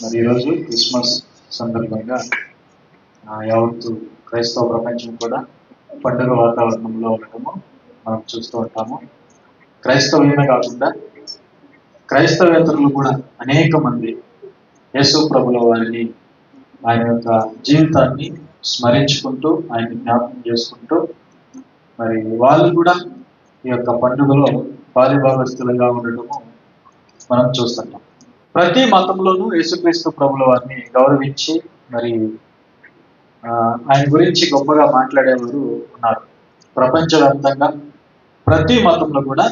మరి ఈరోజు క్రిస్మస్ సందర్భంగా యావత్తు క్రైస్తవ ప్రపంచం కూడా పండుగ వాతావరణంలో ఉండటము మనం చూస్తూ ఉంటాము. క్రైస్తవ్యమే కాకుండా క్రైస్తవేతరులు కూడా అనేక మంది యేసు ప్రభుల వారిని, ఆయన యొక్క జీవితాన్ని స్మరించుకుంటూ, ఆయన్ని జ్ఞాపకం చేసుకుంటూ, మరి వాళ్ళు కూడా ఈ యొక్క పండుగలో పాలిభాగస్తులుగా ఉండటము మనం చూస్తున్నాం. ప్రతి మతంలోనూ యేసుక్రీస్తు ప్రభుల వారిని గౌరవించి మరి ఆయన గురించి గొప్పగా మాట్లాడేవారు ఉన్నారు. ప్రపంచవ్యాప్తంగా ప్రతి మతంలో కూడా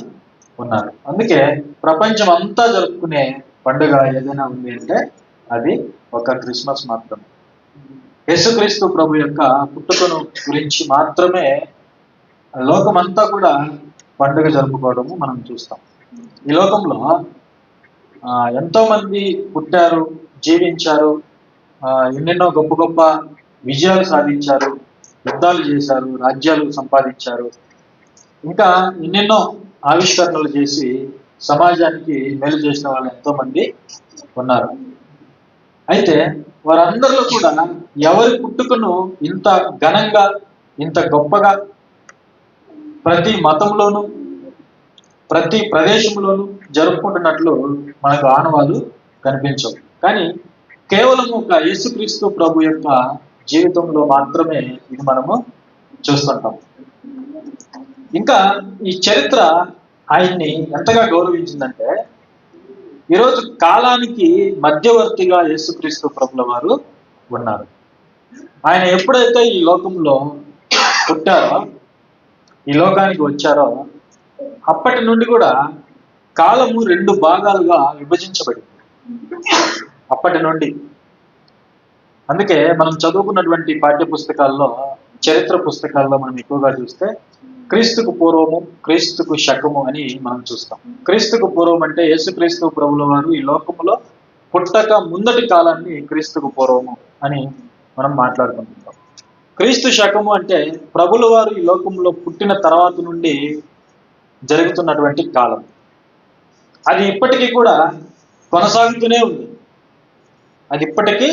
ఉన్నారు. అందుకే ప్రపంచం అంతా జరుపుకునే పండుగ ఏదైనా ఉంది అంటే అది ఒక క్రిస్మస్ మాత్రమే. యేసుక్రీస్తు ప్రభు యొక్క పుట్టుకను గురించి మాత్రమే లోకమంతా కూడా పండుగ జరుపుకోవడము మనం చూస్తాం. ఈ లోకంలో ఎంతో మంది పుట్టారు, జీవించారు, ఎన్నెన్నో గొప్ప గొప్ప విజయాలు సాధించారు, యుద్ధాలు చేశారు, రాజ్యాలు సంపాదించారు, ఇంకా ఎన్నెన్నో ఆవిష్కరణలు చేసి సమాజానికి మేలు చేసిన వాళ్ళు ఎంతో మంది ఉన్నారు. అయితే వారందరిలో కూడా ఎవరి పుట్టుకను ఇంత ఘనంగా, ఇంత గొప్పగా ప్రతి మతంలోనూ ప్రతి ప్రదేశంలోనూ జరుపుకుంటున్నట్లు మనకు ఆనవాలు కనిపించవు. కానీ కేవలం ఒక యేసుక్రీస్తు ప్రభు యొక్క జీవితంలో మాత్రమే ఇది మనము చూస్తుంటాం. ఇంకా ఈ చరిత్ర ఆయన్ని ఎంతగా గౌరవించిందంటే, ఈరోజు కాలానికి మధ్యవర్తిగా యేసుక్రీస్తు ప్రభుల వారు ఉన్నారు. ఆయన ఎప్పుడైతే ఈ లోకంలో పుట్టారో, ఈ లోకానికి వచ్చారో, అప్పటి నుండి కూడా కాలము 2 భాగాలుగా విభజించబడింది. అప్పటి నుండి అందుకే మనం చదువుకున్నటువంటి పాఠ్య పుస్తకాల్లో, చరిత్ర పుస్తకాల్లో మనం ఎక్కువగా చూస్తే క్రీస్తుకు పూర్వము, క్రీస్తుకు శకము అని మనం చూస్తాం. క్రీస్తుకు పూర్వం అంటే యేసుక్రీస్తు ప్రభుల వారు ఈ లోకములో పుట్టక ముందటి కాలాన్ని క్రీస్తుకు పూర్వము అని మనం మాట్లాడుకుంటున్నాం. క్రీస్తు శకము అంటే ప్రభుల వారు ఈ లోకంలో పుట్టిన తర్వాత నుండి జరుగుతున్నటువంటి కాలం. అది ఇప్పటికీ కూడా కొనసాగుతూనే ఉంది. అది ఇప్పటికీ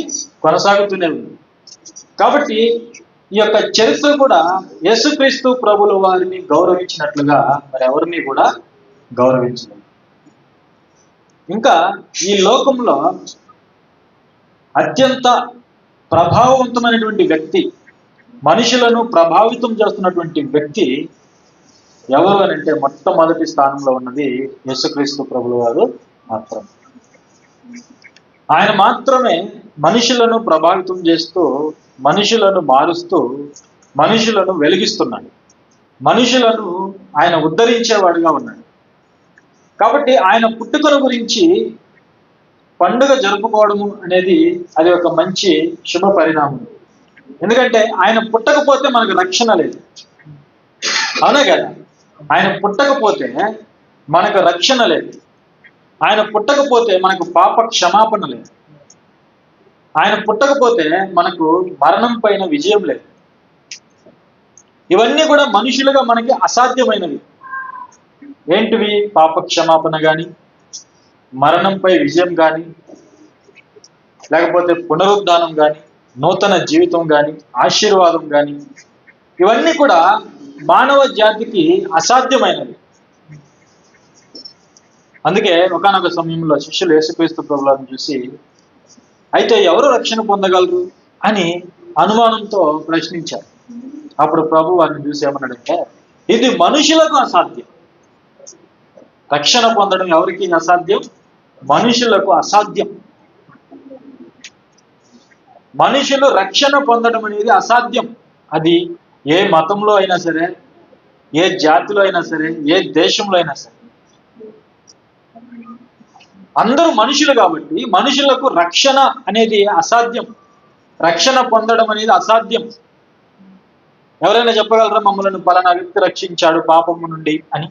కొనసాగుతూనే ఉంది. కాబట్టి ఈ యొక్క చరిత్ర కూడా యేసుక్రీస్తు ప్రభుల వారిని గౌరవించినట్లుగా మరి ఎవరిని కూడా గౌరవించలేదు. ఇంకా ఈ లోకంలో అత్యంత ప్రభావవంతమైనటువంటి వ్యక్తి, మనుషులను ప్రభావితం చేస్తున్నటువంటి వ్యక్తి ఎవరు అని అంటే మొట్టమొదటి స్థానంలో ఉన్నది యేసుక్రీస్తు ప్రభుల వారు మాత్రమే. ఆయన మాత్రమే మనుషులను ప్రభావితం చేస్తూ, మనుషులను మారుస్తూ, మనుషులను వెలిగిస్తున్నాడు, మనుషులను ఆయన ఉద్ధరించేవాడుగా ఉన్నాడు. కాబట్టి ఆయన పుట్టుకను గురించి పండుగ జరుపుకోవడము అనేది అది ఒక మంచి శుభ పరిణామం. ఎందుకంటే ఆయన పుట్టకపోతే మనకు రక్షణ లేదు. అవునా కదా? ఆయన పుట్టకపోతే మనకు రక్షణ లేదు. ఆయన పుట్టకపోతే మనకు పాప క్షమాపణ లేదు. ఆయన పుట్టకపోతే మనకు మరణం పైన విజయం లేదు. ఇవన్నీ కూడా మనుషులుగా మనకి అసాధ్యమైనవి. ఏంటివి? పాప క్షమాపణ కానీ, మరణంపై విజయం కానీ, లేకపోతే పునరుద్ధానం కానీ, నూతన జీవితం కానీ, ఆశీర్వాదం కానీ, ఇవన్నీ కూడా మానవ జాతికి అసాధ్యమైనవి. అందుకే ఒకానొక సమయంలో శిష్యులు యేసుక్రీస్తు ప్రభువును చూసి, అయితే ఎవరు రక్షణ పొందగలరు అని అనుమానంతో ప్రశ్నించారు. అప్పుడు ప్రభు వారిని చూసి ఏమన్నాడంటే, ఇది మనుషులకు అసాధ్యం. రక్షణ పొందడం ఎవరికి అసాధ్యం? మనుషులకు అసాధ్యం. మనుషులు రక్షణ పొందడం అనేది అసాధ్యం. అది ఏ మతంలో అయినా సరే, ఏ జాతిలో అయినా సరే, ఏ దేశంలో అయినా సరే, అందరూ మనుషులు కాబట్టి మనుషులకు రక్షణ అనేది అసాధ్యం. రక్షణ పొందడం అనేది అసాధ్యం. ఎవరైనా చెప్పగలరా మమ్మల్ని పలానా వ్యక్తి రక్షించాడు పాపము నుండి అని?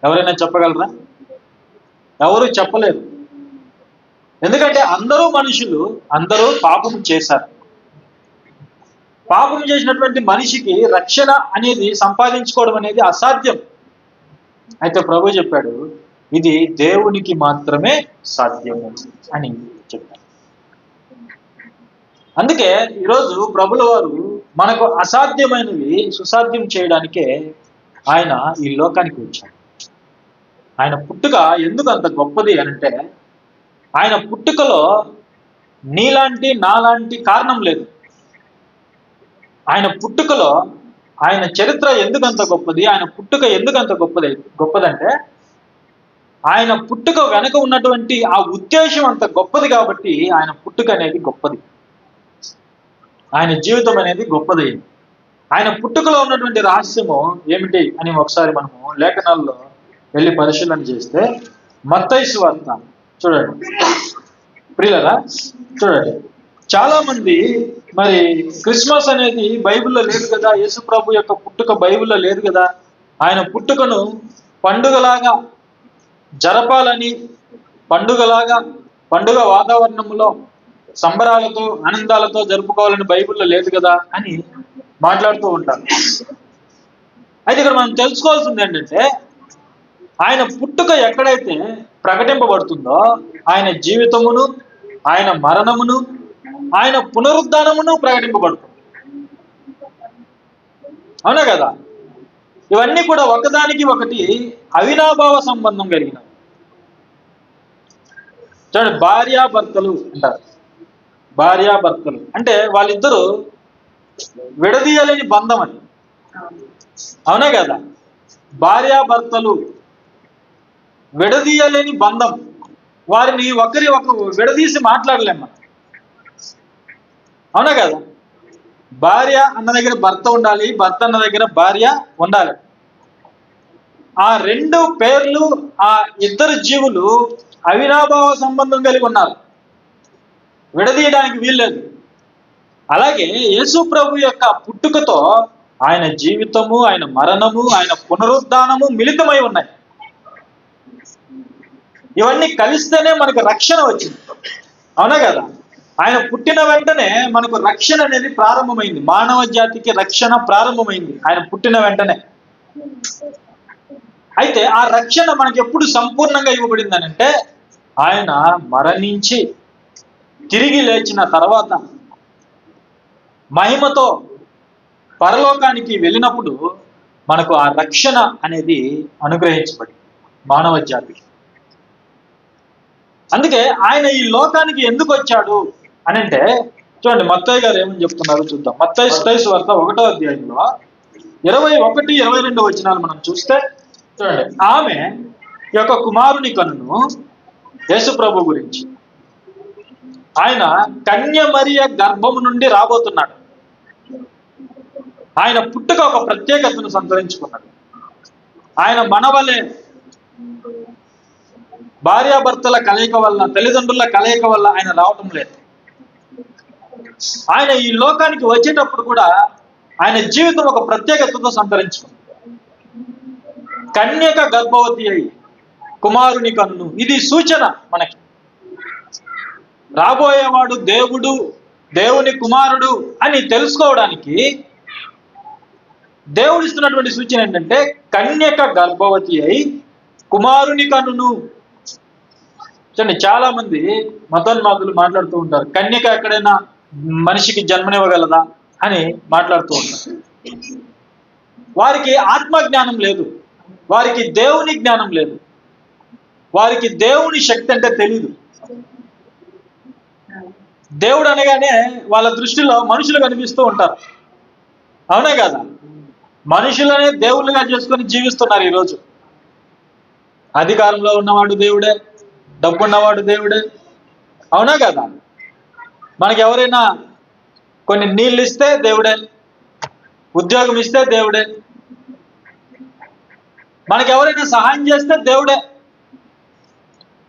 ఎవరైనా చెప్పగలరా? ఎవరు చెప్పలేరు. ఎందుకంటే అందరూ మనుషులు, అందరూ పాపము చేశారు. పాపం చేసినటువంటి మనిషికి రక్షణ అనేది సంపాదించుకోవడం అనేది అసాధ్యం. అయితే ప్రభు చెప్పాడు, ఇది దేవునికి మాత్రమే సాధ్యము అని చెప్పారు. అందుకే ఈరోజు ప్రభుల వారు మనకు అసాధ్యమైనవి సుసాధ్యం చేయడానికే ఆయన ఈ లోకానికి వచ్చాడు. ఆయన పుట్టుక ఎందుకు అంత గొప్పది అంటే, ఆయన పుట్టుకలో నీలాంటి నాలాంటి కారణం లేదు. ఆయన పుట్టుకలో ఆయన చరిత్ర ఎందుకంత గొప్పది, ఆయన పుట్టుక ఎందుకంత గొప్పదంటే ఆయన పుట్టుక వెనక ఉన్నటువంటి ఆ ఉద్దేశం అంత గొప్పది కాబట్టి ఆయన పుట్టుక అనేది గొప్పది, ఆయన జీవితం అనేది గొప్పది. ఆయన పుట్టుకలో ఉన్నటువంటి రహస్యము ఏమిటి అని ఒకసారి మనము లేఖనాల్లో వెళ్ళి పరిశీలన చేస్తే, మత్తయి సువార్త చూడండి ప్రియులారా, చూడండి. చాలా మంది మరి క్రిస్మస్ అనేది బైబిల్లో లేదు కదా, యేసు ప్రభు యొక్క పుట్టుక బైబిల్లో లేదు కదా, ఆయన పుట్టుకను పండుగలాగా జరపాలని, పండుగ వాతావరణంలో సంబరాలతో ఆనందాలతో జరుపుకోవాలని బైబిల్లో లేదు కదా అని మాట్లాడుతూ ఉంటారు. అయితే ఇక్కడ మనం తెలుసుకోవాల్సింది ఏంటంటే, ఆయన పుట్టుక ఎక్కడైతే ప్రకటింపబడుతుందో ఆయన జీవితమును, ఆయన మరణమును, ఆయన పునరుద్ధానమును ప్రకటింపబడుతుంది. అవునా కదా? ఇవన్నీ కూడా ఒకదానికి ఒకటి అవినాభావ సంబంధం కలిగినవి. చూడండి, భార్యాభర్తలు అంటారు. భార్యాభర్తలు అంటే వాళ్ళిద్దరూ విడదీయలేని బంధం అని. అవునా కదా? భార్యాభర్తలు విడదీయలేని బంధం. వారిని ఒకరి విడదీసి మాట్లాడలేము మనం. అవునా కదా? భార్య అన్న దగ్గర భర్త ఉండాలి, భర్త అన్న దగ్గర భార్య ఉండాలి. ఆ రెండు పేర్లు, ఆ ఇద్దరు జీవులు అవినాభావ సంబంధం కలిగి ఉన్నారు, విడదీయడానికి వీల్లేదు. అలాగే యేసు ప్రభు యొక్క పుట్టుకతో ఆయన జీవితము, ఆయన మరణము, ఆయన పునరుద్ధానము మిళితమై ఉన్నాయి. ఇవన్నీ కలిస్తేనే మనకు రక్షణ వచ్చింది. అవునా కదా? ఆయన పుట్టిన వెంటనే మనకు రక్షణ అనేది ప్రారంభమైంది, మానవ జాతికి రక్షణ ప్రారంభమైంది ఆయన పుట్టిన వెంటనే. అయితే ఆ రక్షణ మనకి ఎప్పుడు సంపూర్ణంగా ఇవ్వబడిందనంటే, ఆయన మరణించి తిరిగి లేచిన తర్వాత మహిమతో పరలోకానికి వెళ్ళినప్పుడు మనకు ఆ రక్షణ అనేది అనుగ్రహించబడింది మానవ జాతికి. అందుకే ఆయన ఈ లోకానికి ఎందుకు వచ్చాడు అని అంటే, చూడండి మత్తయి గారు ఏమని చెప్తున్నారు చూద్దాం. మత్తయి సువార్త 1వ అధ్యాయంలో 21, 22 వచనాలు మనం చూస్తే, చూడండి, ఆమె యొక్క కుమారుని కన్నును, యేసు ప్రభు గురించి, ఆయన కన్య మరియ గర్భము నుండి రాబోతున్నాడు. ఆయన పుట్టుక ఒక ప్రత్యేకతను సంతరించుకున్నాడు. ఆయన మనవలే భార్యాభర్తల కలయిక వల్ల, తల్లిదండ్రుల కలయిక వల్ల ఆయన రావటం లేదు. ఆయన ఈ లోకానికి వచ్చేటప్పుడు కూడా ఆయన జీవితం ఒక ప్రత్యేకతతో సంతరించుకుంది. కన్యక గర్భవతి అయి కుమారుని కన్ను, ఇది సూచన మనకి. రాబోయేవాడు దేవుడు, దేవుని కుమారుడు అని తెలుసుకోవడానికి దేవుడు ఇస్తున్నటువంటి సూచన ఏంటంటే, కన్యక గర్భవతి అయి కుమారుని కన్నును. చూడండి, చాలా మంది మతోన్మాదులు మాట్లాడుతూ ఉంటారు, కన్యక ఎక్కడైనా మనిషికి జన్మనివ్వగలదా అని మాట్లాడుతూ ఉంటారు. వారికి ఆత్మ జ్ఞానం లేదు, వారికి దేవుని జ్ఞానం లేదు, వారికి దేవుని శక్తి అంటే తెలీదు. దేవుడు అనగానే వాళ్ళ దృష్టిలో మనుషులు కనిపిస్తూ ఉంటారు. అవునా కదా? మనుషులనే దేవుళ్ళుగా చేసుకొని జీవిస్తున్నారు ఈరోజు. అధికారంలో ఉన్నవాడు దేవుడే, డబ్బున్నవాడు దేవుడే. అవునా కదా? మనకి ఎవరైనా కొన్ని నీళ్ళు ఇస్తే దేవుడే, ఉద్యోగం ఇస్తే దేవుడే, మనకి ఎవరైనా సహాయం చేస్తే దేవుడే.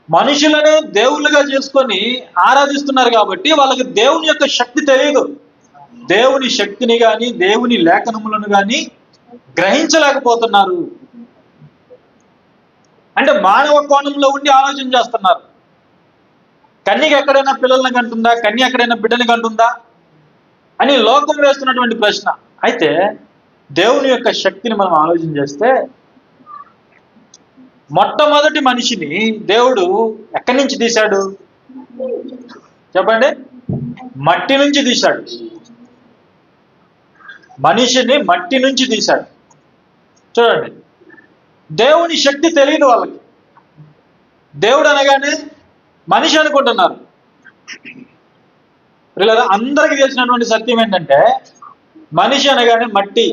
మనుషులనే దేవుళ్ళుగా చేసుకొని ఆరాధిస్తున్నారు కాబట్టి వాళ్ళకి దేవుని యొక్క శక్తి తెలియదు. దేవుని శక్తిని కానీ దేవుని లేఖనములను కానీ గ్రహించలేకపోతున్నారు. అంటే మానవ కోణంలో ఉండి ఆలోచన చేస్తున్నారు. కన్యక ఎక్కడైనా పిల్లల్ని కంటుందా, కన్య ఎక్కడైనా బిడ్డని కంటుందా అని లోకం వేస్తున్నటువంటి ప్రశ్న. అయితే దేవుని యొక్క శక్తిని మనం ఆలోచన చేస్తే, మొట్టమొదటి మనిషిని దేవుడు ఎక్కడి నుంచి తీశాడు చెప్పండి? మట్టి నుంచి తీశాడు. మనిషిని మట్టి నుంచి తీశాడు. చూడండి, దేవుని శక్తి తెలియదు వాళ్ళకి. దేవుడు అనగానే మనిషి అనుకుంటున్నారు. పిల్లలు, అందరికీ తెలిసినటువంటి సత్యం ఏంటంటే మనిషి అనగానే మట్టి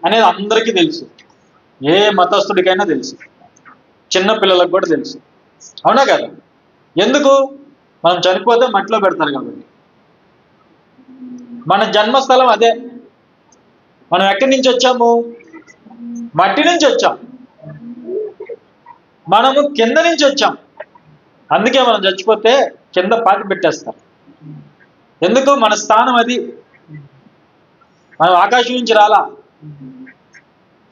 అనేది అందరికీ తెలుసు. ఏ మతస్థుడికైనా తెలుసు, చిన్న పిల్లలకు కూడా తెలుసు. అవునా కదా? ఎందుకు? మనం చనిపోతే మట్టిలో పెడతారు కాబట్టి. మన జన్మస్థలం అదే. మనం ఎక్కడి నుంచి వచ్చాము? మట్టి నుంచి వచ్చాం. మనము కింద నుంచి వచ్చాం. అందుకే మనం చచ్చిపోతే కింద పాతి పెట్టేస్తారు. ఎందుకు? మన స్థానం అది. మనం ఆకాశం నుంచి రాలా.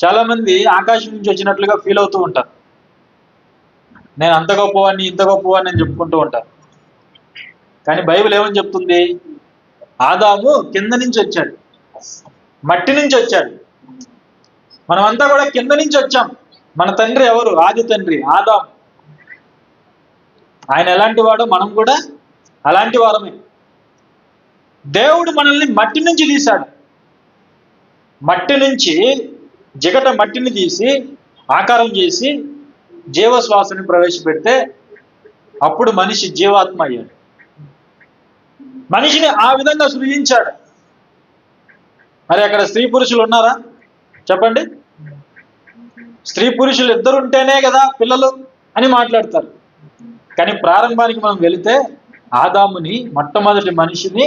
చాలా మంది ఆకాశం నుంచి వచ్చినట్లుగా ఫీల్ అవుతూ ఉంటారు. నేను అంత గొప్పవాడిని, ఇంత గొప్పవాడిని అని చెప్పుకుంటూ ఉంటారు. కానీ బైబిల్ ఏమని చెప్తుంది? ఆదాము కింద నుంచి వచ్చాడు, మట్టి నుంచి వచ్చాడు. మనమంతా కూడా కింద నుంచి వచ్చాం. మన తండ్రి ఎవరు? ఆది తండ్రి ఆదాము. ఆయన ఎలాంటి వాడో మనం కూడా అలాంటి వారమే. దేవుడు మనల్ని మట్టి నుంచి తీశాడు. మట్టి నుంచి జిగట మట్టిని తీసి ఆకారం చేసి జీవశ్వాసని ప్రవేశపెడితే అప్పుడు మనిషి జీవాత్మ అయ్యాడు. మనిషిని ఆ విధంగా సృజించాడు. మరి అక్కడ స్త్రీ పురుషులు ఉన్నారా? చెప్పండి. స్త్రీ పురుషులు ఇద్దరు ఉంటేనే కదా పిల్లలు అని మాట్లాడతారు. కానీ ప్రారంభానికి మనం వెళితే ఆదాముని, మొట్టమొదటి మనిషిని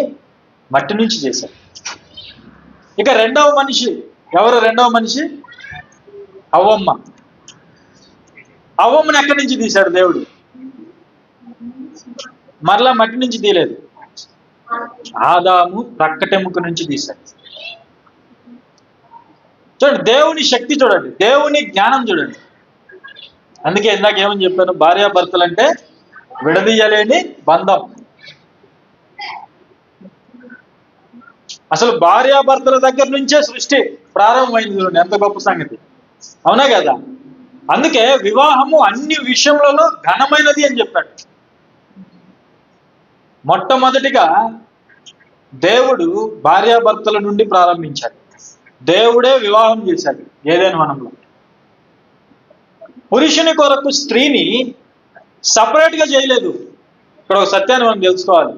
మట్టి నుంచి చేశాడు. ఇక రెండవ మనిషి ఎవరు? రెండవ మనిషి హవ్వమ్మ. హవ్వమ్మని ఎక్కడి నుంచి తీశాడు దేవుడు? మరలా మట్టి నుంచి తీయలేదు. ఆదాము ప్రక్కటెముక నుంచి తీశాడు. చూడండి, దేవుని శక్తి చూడండి, దేవుని జ్ఞానం చూడండి. అందుకే ఇందాక ఏమని చెప్పాను? భార్యాభర్తలు అంటే విడదీయలేని బంధం. అసలు భార్యాభర్తల దగ్గర నుంచే సృష్టి ప్రారంభమైంది. చూడండి ఎంత గొప్ప సంగతి. అవునా కదా? అందుకే వివాహము అన్ని విషయములలో ఘనమైనది అని చెప్పాడు. మొట్టమొదటిగా దేవుడు భార్యాభర్తల నుండి ప్రారంభించాడు. దేవుడే వివాహం చేశాడు ఏదైనా వనంలో. పురుషుని కొరకు స్త్రీని సపరేట్గా చేయలేదు. ఇక్కడ ఒక సత్యాన్ని మనం తెలుసుకోవాలి.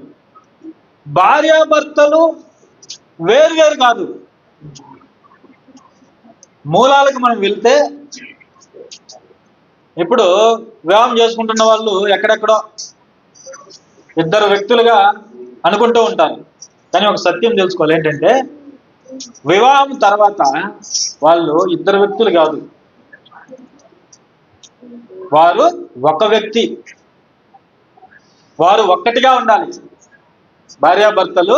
భార్యాభర్తలు వేరు కాదు. మూలాలకు మనం వెళ్తే ఇప్పుడు వివాహం చేసుకుంటున్న వాళ్ళు ఎక్కడెక్కడో ఇద్దరు వ్యక్తులుగా అనుకుంటూ ఉంటారు. కానీ ఒక సత్యం తెలుసుకోవాలి. ఏంటంటే వివాహం తర్వాత వాళ్ళు ఇద్దరు వ్యక్తులు కాదు, వారు ఒక వ్యక్తి. వారు ఒక్కటిగా ఉండాలి. భార్యాభర్తలు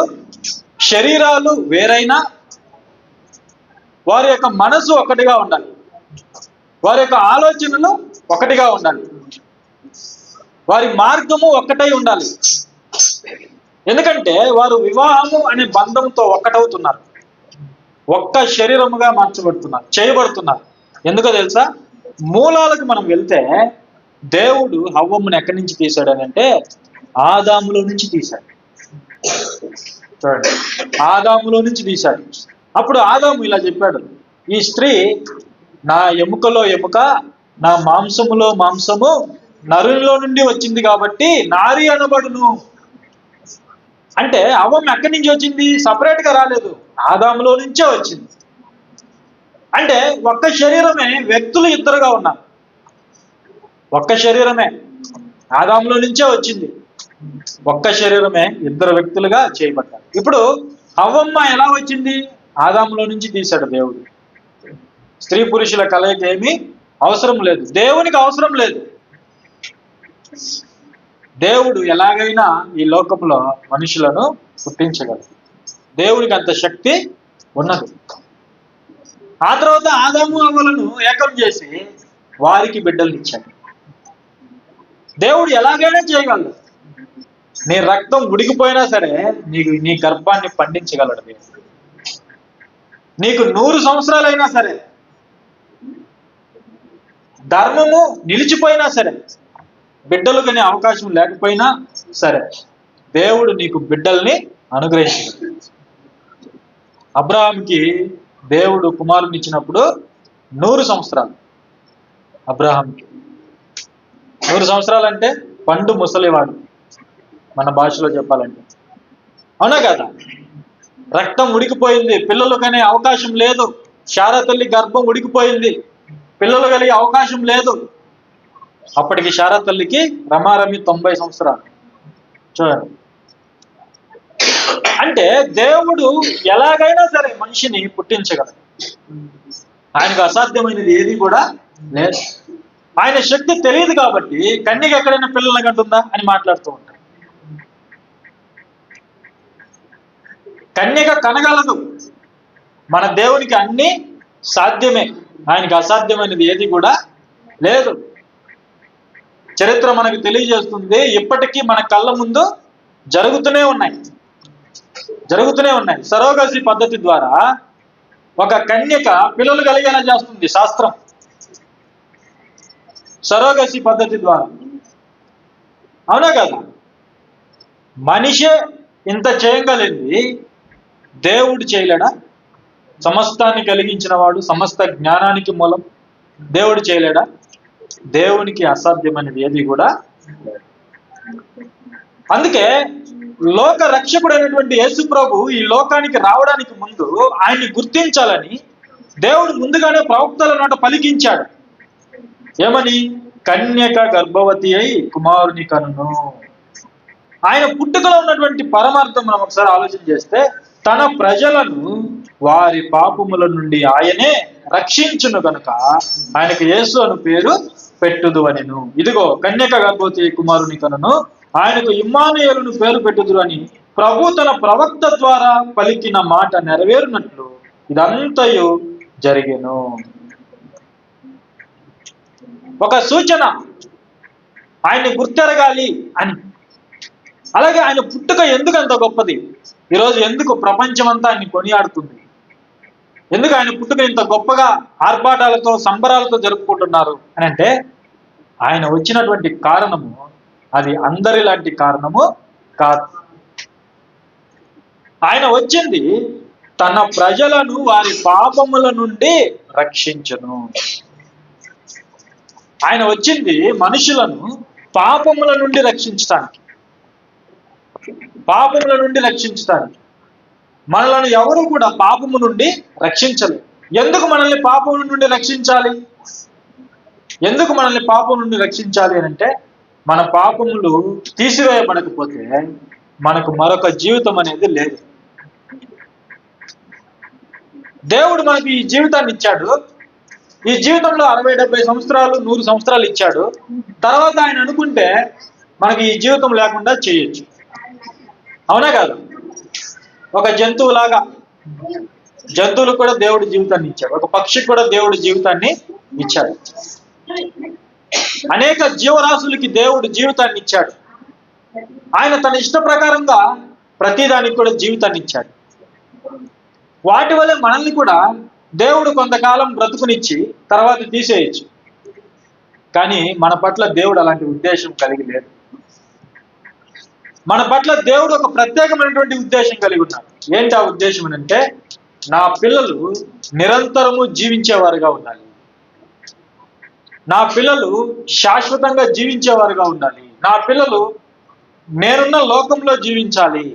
శరీరాలు వేరైనా వారి యొక్క మనసు ఒకటిగా ఉండాలి. వారి యొక్క ఆలోచనలు ఒకటిగా ఉండాలి. వారి మార్గము ఒక్కటై ఉండాలి. ఎందుకంటే వారు వివాహము అనే బంధంతో ఒక్కటవుతున్నారు. ఒక్క శరీరముగా మార్చబడుతున్నారు, చేయబడుతున్నారు. ఎందుకో తెలుసా? మూలాలకు మనం వెళ్తే దేవుడు హవ్వమ్మను ఎక్కడి నుంచి తీశాడు అని అంటే ఆదాములో నుంచి తీశాడు. చూడండి, ఆదాములో నుంచి తీశాడు. అప్పుడు ఆదాము ఇలా చెప్పాడు, ఈ స్త్రీ నా ఎముకలో ఎముక, నా మాంసములో మాంసము, నరునిలో నుండి వచ్చింది కాబట్టి నారి అనబడును. అంటే హవ్వమ్మ ఎక్కడి నుంచి వచ్చింది? సపరేట్ గా రాలేదు, ఆదాములో నుంచే వచ్చింది. అంటే ఒక్క శరీరమే, వ్యక్తులు ఇద్దరుగా ఉన్నారు. ఒక్క శరీరమే ఆదాములో నుంచే వచ్చింది. ఒక్క శరీరమే ఇద్దరు వ్యక్తులుగా చేయబడ్డారు. ఇప్పుడు హవ్వమ్మ ఎలా వచ్చింది? ఆదాములో నుంచి తీశాడు దేవుడు. స్త్రీ పురుషుల కలయిక ఏమీ అవసరం లేదు, దేవునికి అవసరం లేదు. దేవుడు ఎలాగైనా ఈ లోకంలో మనుషులను పుట్టించగలడు. దేవునికి అంత శక్తి ఉన్నది. ఆ తర్వాత ఆదాము హవ్వలను ఏకం చేసి వారికి బిడ్డలు ఇచ్చాడు. దేవుడు ఎలాగైనా చేయగలడు. నీ రక్తం ఉడికిపోయినా సరే నీ గర్భాన్ని పండించగలడు దేవుడు. నీకు 100 సంవత్సరాలైనా సరే, ధర్మము నిలిచిపోయినా సరే, బిడ్డలు కనే అవకాశం లేకపోయినా సరే, దేవుడు నీకు బిడ్డల్ని అనుగ్రహించాడు. అబ్రహాంకి దేవుడు కుమారుని ఇచ్చినప్పుడు 100 సంవత్సరాలు. అబ్రహాంకి 100 సంవత్సరాలు అంటే పండు ముసలివాడు మన భాషలో చెప్పాలంటే. అవునా కదా? రక్తం ఉడికిపోయింది, పిల్లలు కనే అవకాశం లేదు. శారా తల్లి గర్భం ఉడికిపోయింది, పిల్లలు కలిగే అవకాశం లేదు. అప్పటికి శారా తల్లికి రమారమి 90 సంవత్సరాలు. చూడండి, అంటే దేవుడు ఎలాగైనా సరే మనిషిని పుట్టించగలడు. ఆయనకు అసాధ్యమైనది ఏది కూడా లేదు. ఆయన శక్తి తెలియదు కాబట్టి కన్యక ఎక్కడైనా పిల్లల్ని కంటుందా అని మాట్లాడుతూ ఉంటాడు. కన్యక కనగలదు. మన దేవునికి అన్ని సాధ్యమే, ఆయనకి అసాధ్యమైనది ఏది కూడా లేదు. చరిత్ర మనకు తెలియజేస్తుంది, ఇప్పటికీ మన కళ్ళ ముందు జరుగుతూనే ఉన్నాయి. సరోగసి పద్ధతి ద్వారా ఒక కన్యక పిల్లలు కలిగేలా చేస్తుంది శాస్త్రం. సరోగసి పద్ధతి ద్వారా. అవునా కదా? మనిషే ఇంత చేయగలిగింది, దేవుడు చేయలేడా? సమస్తాన్ని కలిగించిన వాడు, సమస్త జ్ఞానానికి మూలం దేవుడు చేయలేడా? దేవునికి అసాధ్యమైనది ఏది కూడా లేదు. అందుకే లోక రక్షకుడైనటువంటి యేసు ప్రభు ఈ లోకానికి రావడానికి ముందు ఆయన్ని గుర్తించాలని దేవుడు ముందుగానే ప్రవక్తల నోట పలికించాడు. ఏమని? కన్యక గర్భవతి అయి కుమారుని కనును. ఆయన పుట్టుకలో ఉన్నటువంటి పరమార్థం మనం ఒకసారి ఆలోచన చేస్తే, తన ప్రజలను వారి పాపముల నుండి ఆయనే రక్షించును గనుక ఆయనకు యేసు అను పేరు పెట్టుదు అనెను. ఇదిగో కన్యక గర్భవతి కుమారుని కనును, ఆయనకు ఇమ్మానుయేలును పేరు పెట్టుదురు అని ప్రభు తన ప్రవక్త ద్వారా పలికిన మాట నెరవేరునట్లు ఇదంతయు జరిగెను. ఒక సూచన, ఆయన్ని గుర్తెరగాలి అని. అలాగే ఆయన పుట్టుక ఎందుకు అంత గొప్పది? ఈరోజు ఎందుకు ప్రపంచమంతా ఆయన్ని కొనియాడుతుంది? ఎందుకు ఆయన పుట్టుక ఇంత గొప్పగా ఆర్భాటాలతో సంబరాలతో జరుపుకుంటున్నారు అని అంటే, ఆయన వచ్చినటువంటి కారణము అది అందరిలాంటి కారణము కాదు. ఆయన వచ్చింది తన ప్రజలను వారి పాపముల నుండి రక్షించును. ఆయన వచ్చింది మనుషులను పాపముల నుండి రక్షించడానికి. మనలను ఎవరు కూడా పాపము నుండి రక్షించలేదు. ఎందుకు మనల్ని పాపం నుండి రక్షించాలి? అని అంటే, మన పాపములు తీసివేయబడకపోతే మనకు మరొక జీవితం అనేది లేదు. దేవుడు మనకు ఈ జీవితాన్ని ఇచ్చాడు. ఈ జీవితంలో 60-70 సంవత్సరాలు 100 సంవత్సరాలు ఇచ్చాడు. తర్వాత ఆయన అనుకుంటే మనకి ఈ జీవితం లేకుండా చేయొచ్చు. అవునా కాదు? ఒక జంతువులాగా, జంతువులకు కూడా దేవుడు జీవితాన్ని ఇచ్చాడు. ఒక పక్షికి కూడా దేవుడు జీవితాన్ని ఇచ్చాడు. అనేక జీవరాశులకి దేవుడు జీవితాన్ని ఇచ్చాడు. ఆయన తన ఇష్ట ప్రకారంగా ప్రతిదానికి కూడా జీవితాన్ని ఇచ్చాడు. వాటి వల్లే మనల్ని కూడా దేవుడు కొంతకాలం బ్రతుకునిచ్చి తర్వాత తీసేయచ్చు. కానీ మన పట్ల దేవుడు అలాంటి ఉద్దేశం కలిగి లేదు. మన పట్ల దేవుడు ఒక ప్రత్యేకమైనటువంటి ఉద్దేశం కలిగి ఉన్నాడు. ఏంటి ఆ ఉద్దేశం అని అంటే, నా పిల్లలు నిరంతరము జీవించేవారుగా ఉండాలి. నా పిల్లలు శాశ్వతంగా జీవించేవారుగా ఉండాలి. నా పిల్లలు నేనున్న లోకంలో జీవించాలి.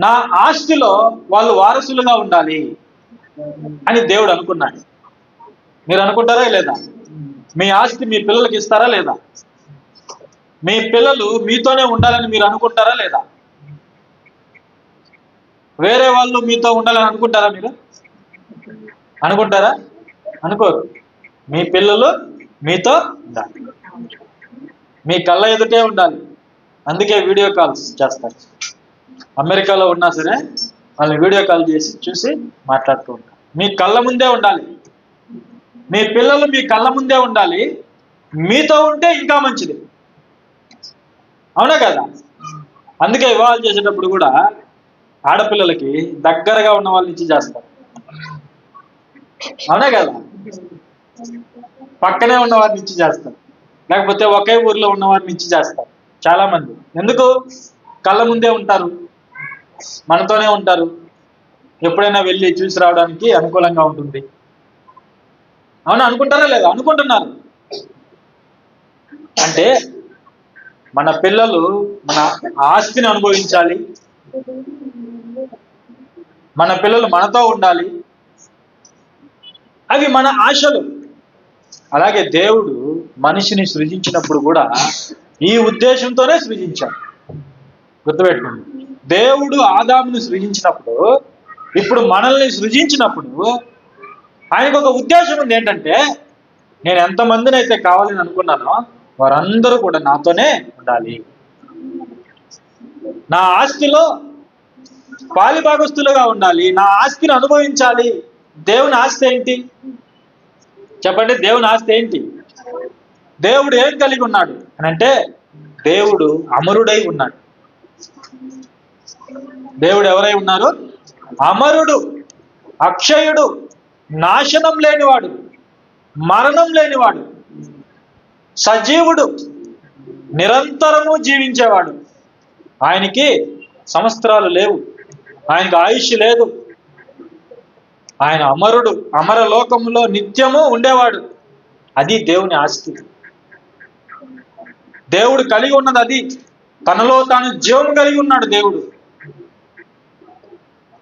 నా ఆస్తిలో వాళ్ళు వారసులుగా ఉండాలి అని దేవుడు అనుకున్నాడు. మీరు అనుకుంటారా లేదా? మీ ఆస్తి మీ పిల్లలకి ఇస్తారా లేదా? మీ పిల్లలు మీతోనే ఉండాలని మీరు అనుకుంటారా లేదా? వేరే వాళ్ళు మీతో ఉండాలని అనుకుంటారా? మీరు అనుకుంటారా? అనుకోరు. మీ పిల్లలు మీతో ఉండాలి, మీ కళ్ళ ఎదుటే ఉండాలి. అందుకే వీడియో కాల్స్ చేస్తారు. అమెరికాలో ఉన్నా సరే వాళ్ళని వీడియో కాల్ చేసి చూసి మాట్లాడుతూ ఉంటారు. మీ కళ్ళ ముందే ఉండాలి. మీ పిల్లలు మీ కళ్ళ ముందే ఉండాలి. మీతో ఉంటే ఇంకా మంచిది. అవునా కదా? అందుకే వివాహాలు చేసేటప్పుడు కూడా ఆడపిల్లలకి దగ్గరగా ఉన్న వాళ్ళని ఇచ్చి చేస్తారు. అవునా కదా? పక్కనే ఉన్న వారిని ఇచ్చి చేస్తారు. లేకపోతే ఒకే ఊర్లో ఉన్న వారిని ఇచ్చి చేస్తారు చాలా మంది. ఎందుకు? కళ్ళ ముందే ఉంటారు, మనతోనే ఉంటారు, ఎప్పుడైనా వెళ్ళి చూసి రావడానికి అనుకూలంగా ఉంటుంది. అవునా? అనుకుంటారా లేదా? అనుకుంటున్నారు. అంటే మన పిల్లలు మన ఆస్తిని అనుభవించాలి, మన పిల్లలు మనతో ఉండాలి, అవి మన ఆశలు. అలాగే దేవుడు మనిషిని సృజించినప్పుడు కూడా ఈ ఉద్దేశంతోనే సృజించాడు. గుర్తుపెట్టుకోండి, దేవుడు ఆదామును సృజించినప్పుడు, ఇప్పుడు మనల్ని సృజించినప్పుడు ఆయనకు ఒక ఉద్దేశం ఉంది. ఏంటంటే, నేను ఎంతమందిని అయితే కావాలని అనుకున్నానో వారందరూ కూడా నాతోనే ఉండాలి, నా ఆస్తిలో పాలిభాగస్తులుగా ఉండాలి, నా ఆస్తిని అనుభవించాలి. దేవుని ఆస్తి ఏంటి చెప్పండి? దేవుని ఆస్తి ఏంటి? దేవుడు ఏం కలిగి ఉన్నాడు అని అంటే, దేవుడు అమరుడై ఉన్నాడు. దేవుడు ఎవరై ఉన్నారు? అమరుడు, అక్షయుడు, నాశనం లేనివాడు, మరణం లేనివాడు, సజీవుడు, నిరంతరము జీవించేవాడు. ఆయనకి సంవత్సరాలు లేవు, ఆయనకు ఆయుష్ లేదు. ఆయన అమరుడు, అమర లోకంలో నిత్యము ఉండేవాడు. అది దేవుని ఆస్తి. దేవుడు కలిగి ఉన్నది అది. తనలో తాను జీవం కలిగి ఉన్నాడు దేవుడు.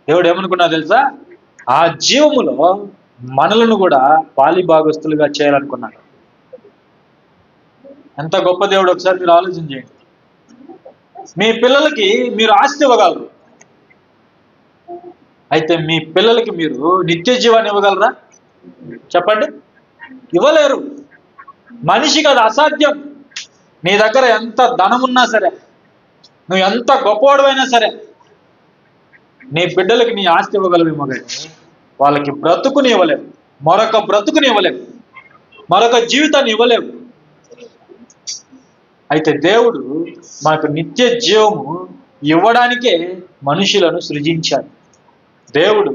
దేవుడు ఏమనుకున్నా తెలుసా? ఆ జీవములో మనలను కూడా పాలిభాగస్తులుగా చేయాలనుకున్నాడు. ఎంత గొప్ప దేవుడు! ఒకసారి మీరు ఆలోచన చేయండి. మీ పిల్లలకి మీరు ఆస్తి ఇవ్వగలరు, అయితే మీ పిల్లలకి మీరు నిత్య జీవాన్ని ఇవ్వగలరా? చెప్పండి. ఇవ్వలేరు. మనిషికి అది అసాధ్యం. నీ దగ్గర ఎంత ధనం ఉన్నా సరే, నువ్వు ఎంత గొప్పవాడువైనా సరే, నీ బిడ్డలకి నీ ఆస్తి ఇవ్వగలవేమో కానీ వాళ్ళకి బ్రతుకుని ఇవ్వలేవు, మరొక బ్రతుకుని ఇవ్వలేవు, మరొక జీవితాన్ని ఇవ్వలేవు. అయితే దేవుడు మనకు నిత్య జీవము ఇవ్వడానికే మనుషులను సృజించాడు. దేవుడు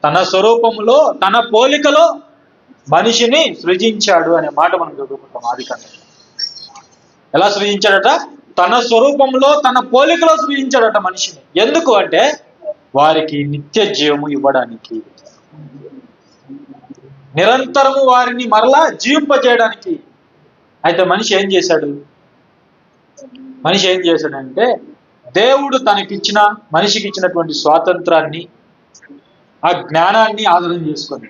తన స్వరూపములో తన పోలికలో మనిషిని సృజించాడు అనే మాట మనం చదువుకుంటాం ఆదికాండం. ఎలా సృజించాడట? తన స్వరూపంలో తన పోలికలో సృజించాడట మనిషిని. ఎందుకు అంటే వారికి నిత్య జీవము ఇవ్వడానికి, నిరంతరము వారిని మరలా జీవింపజేయడానికి. అయితే మనిషి ఏం చేశాడంటే, దేవుడు మనిషికి ఇచ్చినటువంటి స్వాతంత్రాన్ని, ఆ జ్ఞానాన్ని ఆధారం చేసుకొని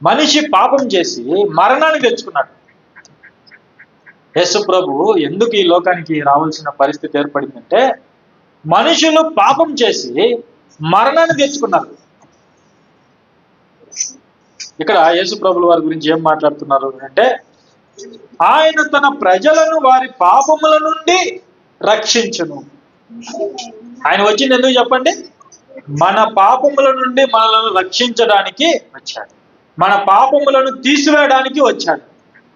మనిషి పాపం చేసి మరణాన్ని తెచ్చుకున్నాడు. యేసు ప్రభువు ఎందుకు ఈ లోకానికి రావాల్సిన పరిస్థితి ఏర్పడిందంటే, మనుషులు పాపం చేసి మరణాన్ని తెచ్చుకున్నారు. ఇక్కడ యేసు ప్రభుల వారి గురించి ఏం మాట్లాడుతున్నారు అంటే, ఆయన తన ప్రజలను వారి పాపముల నుండి రక్షించును. ఆయన వచ్చింది ఎందుకు చెప్పండి? మన పాపముల నుండి మనలను రక్షించడానికి వచ్చాడు, మన పాపములను తీసివేయడానికి వచ్చాడు,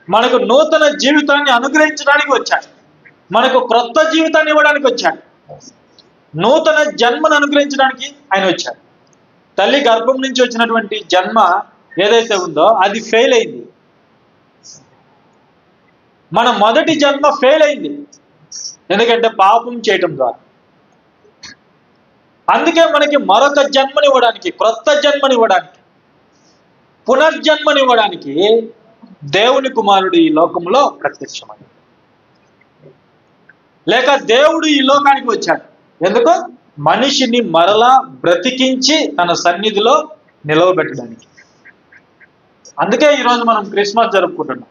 మనకు నూతన జీవితాన్ని అనుగ్రహించడానికి వచ్చాడు, మనకు క్రొత్త జీవితాన్ని ఇవ్వడానికి వచ్చాడు, నూతన జన్మను అనుగ్రహించడానికి ఆయన వచ్చాడు. తల్లి గర్భం నుంచి వచ్చినటువంటి జన్మ ఏదైతే ఉందో అది ఫెయిల్ అయింది. మన మొదటి జన్మ ఫెయిల్ అయింది, ఎందుకంటే పాపం చేయటం ద్వారా. అందుకే మనకి మరొక జన్మనివ్వడానికి, క్రొత్త జన్మనివ్వడానికి, పునర్జన్మనివ్వడానికి దేవుని కుమారుడు ఈ లోకంలో ప్రత్యక్షమైంది. లేక దేవుడు ఈ లోకానికి వచ్చాడు ఎందుకు? మనిషిని మరలా బ్రతికించి తన సన్నిధిలో నిలవబెట్టడానికి. అందుకే ఈరోజు మనం క్రిస్మస్ జరుపుకుంటున్నాం.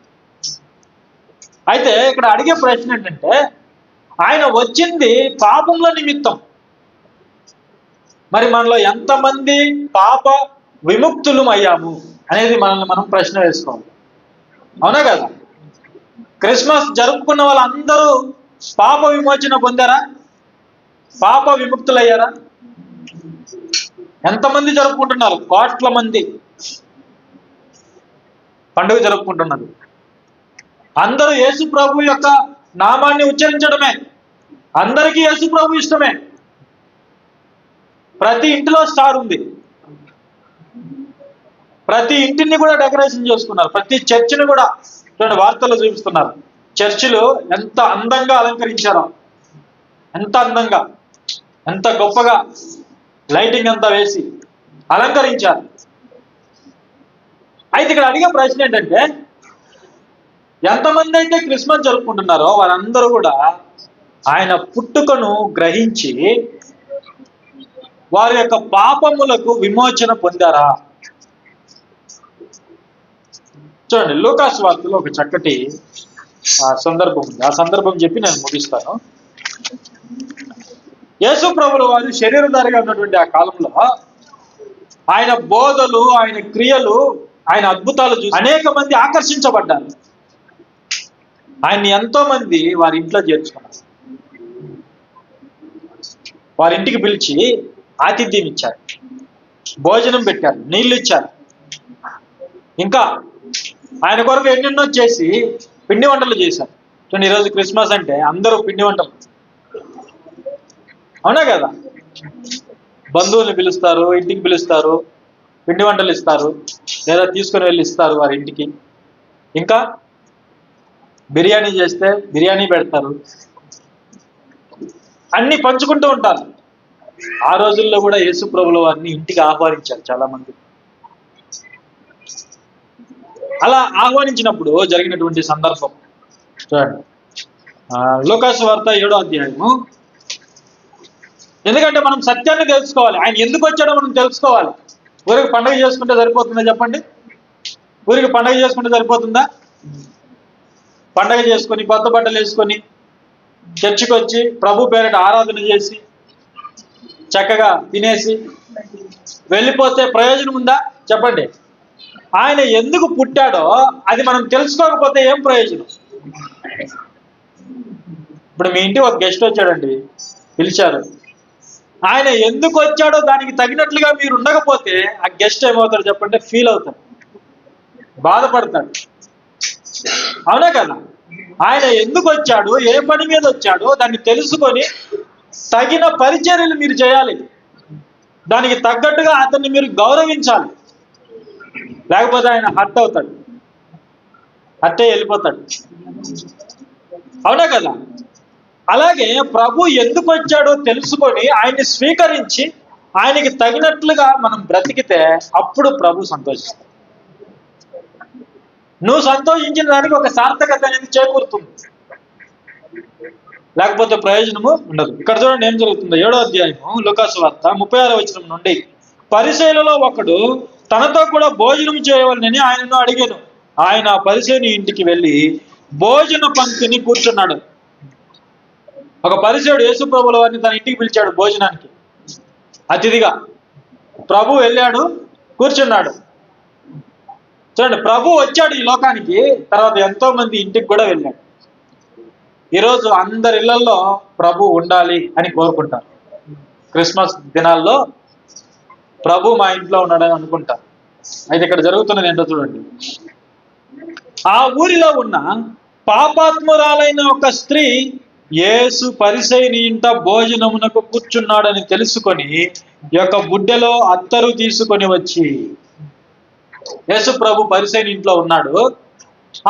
అయితే ఇక్కడ అడిగే ప్రశ్న ఏంటంటే, ఆయన వచ్చింది పాపముల నిమిత్తం. మరి మనలో ఎంతమంది పాప విముక్తులం అయ్యాము అనేది మనల్ని మనం ప్రశ్న వేసుకోవాలి. అవునా కదా? క్రిస్మస్ జరుపుకున్న వాళ్ళందరూ పాప విమోచన పొందారా? పాప విముక్తులయ్యారా? ఎంతమంది జరుపుకుంటున్నారు? కోట్ల మంది పండుగ జరుపుకుంటున్నారు. అందరూ యేసు ప్రభు యొక్క నామాన్ని ఉచ్చరించడమే, అందరికీ యేసు ప్రభు ఇష్టమే. ప్రతి ఇంటిలో స్టార్ ఉంది, ప్రతి ఇంటిని కూడా డెకరేషన్ చేసుకున్నారు, ప్రతి చర్చిని కూడా చూడండి వార్తల్లో చూపిస్తున్నారు. చర్చిలు ఎంత అందంగా అలంకరించారో. ఎంత అందంగా, ఎంత గొప్పగా లైటింగ్ అంతా వేసి అలంకరించారు. అయితే ఇక్కడ అడిగే ప్రశ్న ఏంటంటే, ఎంతమంది అయితే క్రిస్మస్ జరుపుకుంటున్నారో వారందరూ కూడా ఆయన పుట్టుకను గ్రహించి వారి యొక్క పాపములకు విమోచన పొందారా? చూడండి, లూకాసు వార్తలో ఒక చక్కటి సందర్భం ఉంది. ఆ సందర్భం చెప్పి నేను ముగిస్తాను. యేసు ప్రభుల వారు శరీరధారిగా ఉన్నటువంటి ఆ కాలంలో ఆయన బోధలు, ఆయన క్రియలు, ఆయన అద్భుతాలు చూసి అనేక మంది ఆకర్షించబడ్డారు. ఆయన్ని ఎంతో మంది వారి ఇంట్లో చేర్చుకున్నారు. వారి ఇంటికి పిలిచి ఆతిథ్యం ఇచ్చారు, భోజనం పెట్టారు, నీళ్లు ఇచ్చారు. ఇంకా ఆయన కొరకు ఎన్నెన్నో చేసి పిండి వంటలు చేశారు. చూడండి, ఈరోజు క్రిస్మస్ అంటే అందరూ పిండి వంటలు, అవునా కదా? బంధువుల్ని పిలుస్తారు, ఇంటికి పిలుస్తారు, పిండి వంటలు ఇస్తారు, లేదా తీసుకుని వెళ్ళి ఇస్తారు వారి ఇంటికి. ఇంకా బిర్యానీ చేస్తే బిర్యానీ పెడతారు, అన్ని పంచుకుంటూ ఉంటారు. ఆ రోజుల్లో కూడా యేసు ప్రభుల వారిని ఇంటికి ఆహ్వానించారు చాలా మంది. అలా ఆహ్వానించినప్పుడు జరిగినటువంటి సందర్భం చూడండి, లూకాసు వార్త 7వ అధ్యాయము. ఎందుకంటే మనం సత్యాన్ని తెలుసుకోవాలి, ఆయన ఎందుకు వచ్చాడో మనం తెలుసుకోవాలి. ఊరికి పండుగ చేసుకుంటే సరిపోతుందా చెప్పండి? ఊరికి పండుగ చేసుకుంటే సరిపోతుందా? పండగ చేసుకొని కొత్త బట్టలు వేసుకొని చర్చికి వచ్చి ప్రభు పేరిట ఆరాధన చేసి చక్కగా తినేసి వెళ్ళిపోతే ప్రయోజనం ఉందా చెప్పండి? ఆయన ఎందుకు పుట్టాడో అది మనం తెలుసుకోకపోతే ఏం ప్రయోజనం? ఇప్పుడు మీ ఇంటికి ఒక గెస్ట్ వచ్చాడండి, పిలిచారు. ఆయన ఎందుకు వచ్చాడో దానికి తగినట్లుగా మీరు ఉండకపోతే ఆ గెస్ట్ ఏమవుతాడు చెప్పండి? ఫీల్ అవుతాడు, బాధపడతాడు, అవునా కదా? ఆయన ఎందుకు వచ్చాడు, ఏ పని మీద వచ్చాడో దాన్ని తెలుసుకొని తగిన పరిచర్యలు మీరు చేయాలి. దానికి తగ్గట్టుగా అతన్ని మీరు గౌరవించాలి. లేకపోతే ఆయన హర్ట్ అవుతాడు, హర్టే వెళ్ళిపోతాడు, అవునా కదా? అలాగే ప్రభు ఎందుకు వచ్చాడో తెలుసుకొని ఆయన్ని స్వీకరించి ఆయనకి తగినట్లుగా మనం బ్రతికితే అప్పుడు ప్రభు సంతోషిస్తాడు. నువ్వు సంతోషించిన దానికి ఒక సార్థకత అనేది చేకూరుతుంది, లేకపోతే ప్రయోజనము ఉండదు. ఇక్కడ చూడండి ఏం జరుగుతుందో. 7వ అధ్యాయము లూకాసు వార్త 36వ వచనం నుండి, పరిసయ్యులలో ఒకడు తనతో కూడా భోజనం చేయవలనని ఆయనను అడిగాను. ఆయన పరిసయ్యుని ఇంటికి వెళ్ళి భోజన పంక్తిని కూర్చున్నాడు. ఒక పరిసయ్యుడు యేసు ప్రభుల వారిని తన ఇంటికి పిలిచాడు భోజనానికి, అతిథిగా. ప్రభు వెళ్ళాడు, కూర్చున్నాడు. చూడండి, ప్రభు వచ్చాడు ఈ లోకానికి, తర్వాత ఎంతో మంది ఇంటికి కూడా వెళ్ళాడు. ఈరోజు అందరి ఇళ్లలో ప్రభు ఉండాలి అని కోరుకుంటారు. క్రిస్మస్ దినాల్లో ప్రభు మా ఇంట్లో ఉన్నాడని అనుకుంటారు. అయితే ఇక్కడ జరుగుతున్నది ఏంటో చూడండి. ఆ ఊరిలో ఉన్న పాపాత్మురాలైన ఒక స్త్రీ యేసు పరిసయ్యుని ఇంట భోజనమునకు కూర్చున్నాడని తెలుసుకొని ఈ యొక్క బుడ్డెలో అత్తరు తీసుకొని వచ్చి, యేసు ప్రభు పరిసయ్యుని ఇంట్లో ఉన్నాడు.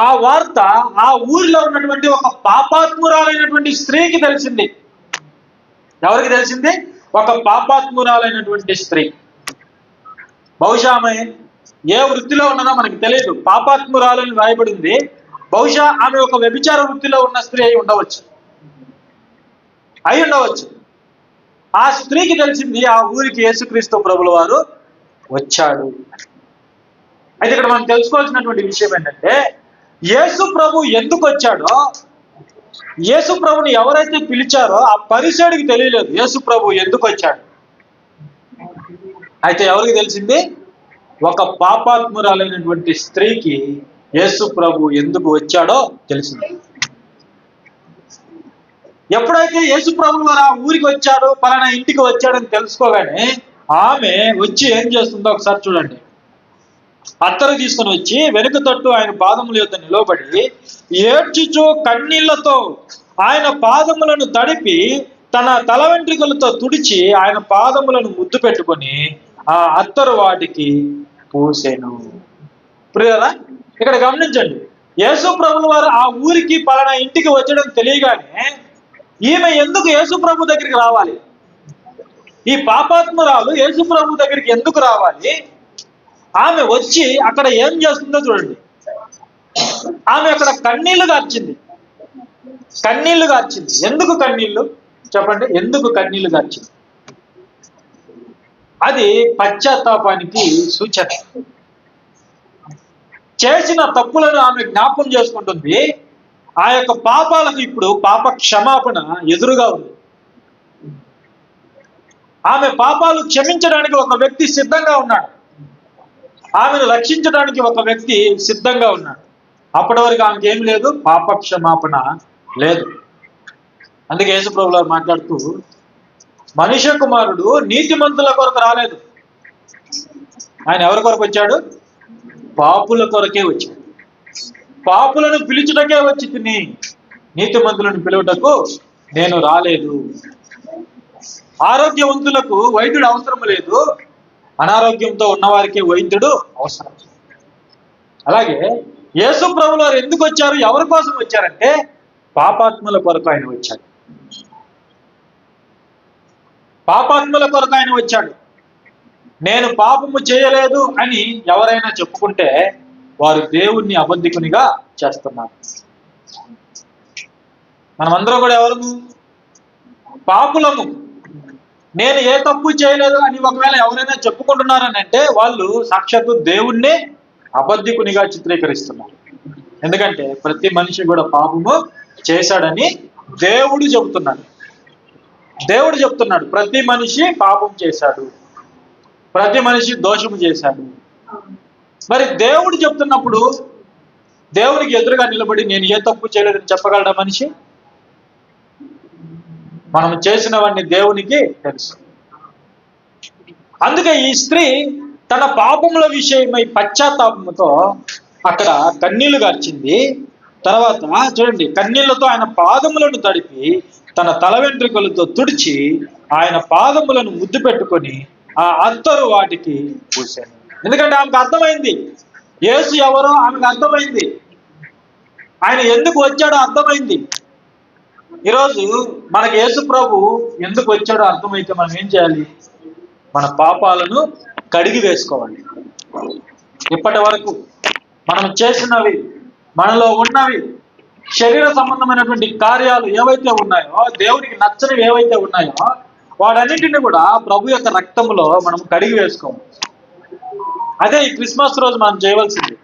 ఆ వార్త ఆ ఊరిలో ఉన్నటువంటి ఒక పాపాత్మురాలైనటువంటి స్త్రీకి తెలిసింది. ఎవరికి తెలిసింది? ఒక పాపాత్మురాలైనటువంటి స్త్రీ. బహుశా ఆమె ఏ వృత్తిలో ఉన్నదో మనకు తెలియదు, పాపాత్మురాలని రాయబడింది. బహుశా ఆమె ఒక వ్యభిచార వృత్తిలో ఉన్న స్త్రీ అయి ఉండవచ్చు. ఆ స్త్రీకి తెలిసింది ఆ ఊరికి యేసుక్రీస్తు ప్రభుల వారు వచ్చాడు. అయితే ఇక్కడ మనం తెలుసుకోవాల్సినటువంటి విషయం ఏంటంటే, యేసు ప్రభు ఎందుకు వచ్చాడో, యేసు ప్రభుని ఎవరైతే పిలిచారో ఆ పరిసయ్యుడికి తెలియలేదు యేసు ప్రభు ఎందుకు వచ్చాడు. అయితే ఎవరికి తెలిసింది? ఒక పాపాత్మురాలైనటువంటి స్త్రీకి యేసు ప్రభు ఎందుకు వచ్చాడో తెలిసింది. ఎప్పుడైతే యేసు ప్రభు వారు ఆ ఊరికి వచ్చాడు, పలానా ఇంటికి వచ్చాడని తెలుసుకోగానే ఆమె వచ్చి ఏం చేస్తుందో ఒకసారి చూడండి. అత్తరు తీసుకుని వచ్చి వెనుక తట్టు ఆయన పాదముల యొద్ద నిలవబడి ఏడ్చుచు కన్నీళ్లతో ఆయన పాదములను తడిపి తన తల వెంట్రుకలతో తుడిచి ఆయన పాదములను ముద్దు పెట్టుకొని ఆ అత్తరు వాటికి పూసెను. ప్రియులారా, ఇక్కడ గమనించండి, యేసు ప్రభుల వారు ఆ ఊరికి పలానా ఇంటికి వచ్చడం తెలియగానే ఈమె ఎందుకు యేసు ప్రభు దగ్గరికి రావాలి? ఈ పాపాత్మురాలు యేసు ప్రభు దగ్గరికి ఎందుకు రావాలి? ఆమె వచ్చి అక్కడ ఏం చేస్తుందో చూడండి. ఆమె అక్కడ కన్నీళ్లు కార్చింది. కన్నీళ్లు కార్చింది. ఎందుకు కన్నీళ్లు చెప్పండి? ఎందుకు కన్నీళ్లు కార్చింది? అది పశ్చాత్తాపానికి సూచన. చేసిన తప్పులను ఆమె జ్ఞాపకం చేసుకుంటుంది. ఆ యొక్క పాపాలకు ఇప్పుడు పాప క్షమాపణ ఎదురుగా ఉంది. ఆమె పాపాలు క్షమించడానికి ఒక వ్యక్తి సిద్ధంగా ఉన్నాడు. ఆమెను రక్షించడానికి ఒక వ్యక్తి సిద్ధంగా ఉన్నాడు. అప్పటి వరకు ఆమెకి ఏం లేదు, పాప క్షమాపణ లేదు. అందుకే యేసుప్రభువు వారు మాట్లాడుతూ, మనుష్య కుమారుడు నీతిమంతుల కొరకు రాలేదు, ఆయన ఎవరి కొరకు వచ్చాడు? పాపుల కొరకే వచ్చాడు. పాపులను పిలుచుటకే వచ్చి తిని, నీతిమంతులను పిలువటకు నేను రాలేదు. ఆరోగ్యవంతులకు వైద్యుడు అవసరం లేదు, అనారోగ్యంతో ఉన్నవారికి వైద్యుడు అవసరం. అలాగే యేసు ప్రభువు వారు ఎందుకు వచ్చారు? ఎవరి కోసం వచ్చారంటే పాపాత్ముల కొరకు ఆయన వచ్చాడు. పాపాత్ముల కొరకు ఆయన వచ్చాడు. నేను పాపము చేయలేదు అని ఎవరైనా చెప్పుకుంటే వారు దేవుణ్ణి అబద్ధికునిగా చేస్తున్నారు. మనమందరం కూడా ఎవరు? పాపులము. నేను ఏ తప్పు చేయలేదు అని ఒకవేళ ఎవరైనా చెప్పుకుంటున్నారని అంటే వాళ్ళు సాక్షాత్తు దేవుణ్ణి అబద్ధికునిగా చిత్రీకరిస్తున్నారు. ఎందుకంటే ప్రతి మనిషి కూడా పాపము చేశాడని దేవుడు చెబుతున్నాడు. దేవుడు చెప్తున్నాడు ప్రతి మనిషి పాపం చేశాడు, ప్రతి మనిషి దోషము చేశాడు. మరి దేవుడు చెప్తున్నప్పుడు దేవుడికి ఎదురుగా నిలబడి నేను ఏ తప్పు చేయలేదని చెప్పగలడా మనిషి? మనం చేసినవన్నీ దేవునికి తెలుసు. అందుకే ఈ స్త్రీ తన పాపముల విషయమై పశ్చాత్తాపంతో అక్కడ కన్నీళ్లు గార్చింది. తర్వాత చూడండి, కన్నీళ్లతో ఆయన పాదములను తడిపి తన తల వెంట్రుకలతో తుడిచి ఆయన పాదములను ముద్దు పెట్టుకొని ఆ అత్తరు వాటికి పూసాను. ఎందుకంటే ఆమెకు అర్థమైంది యేసు ఎవరో, ఆమెకు అర్థమైంది ఆయన ఎందుకు వచ్చాడో అర్థమైంది. ఈరోజు మనకి యేసు ప్రభు ఎందుకు వచ్చాడో అర్థమైతే మనం ఏం చేయాలి? మన పాపాలను కడిగి వేసుకోవాలి. ఇప్పటి వరకు మనం చేసినవి, మనలో ఉన్నవి, శరీర సంబంధమైనటువంటి కార్యాలు ఏవైతే ఉన్నాయో, దేవునికి నచ్చనివి ఏవైతే ఉన్నాయో, వాటన్నిటిని కూడా ప్రభు యొక్క రక్తంలో మనం కడిగి వేసుకోవాలి. అదే ఈ క్రిస్మస్ రోజు మనం చేయవలసింది.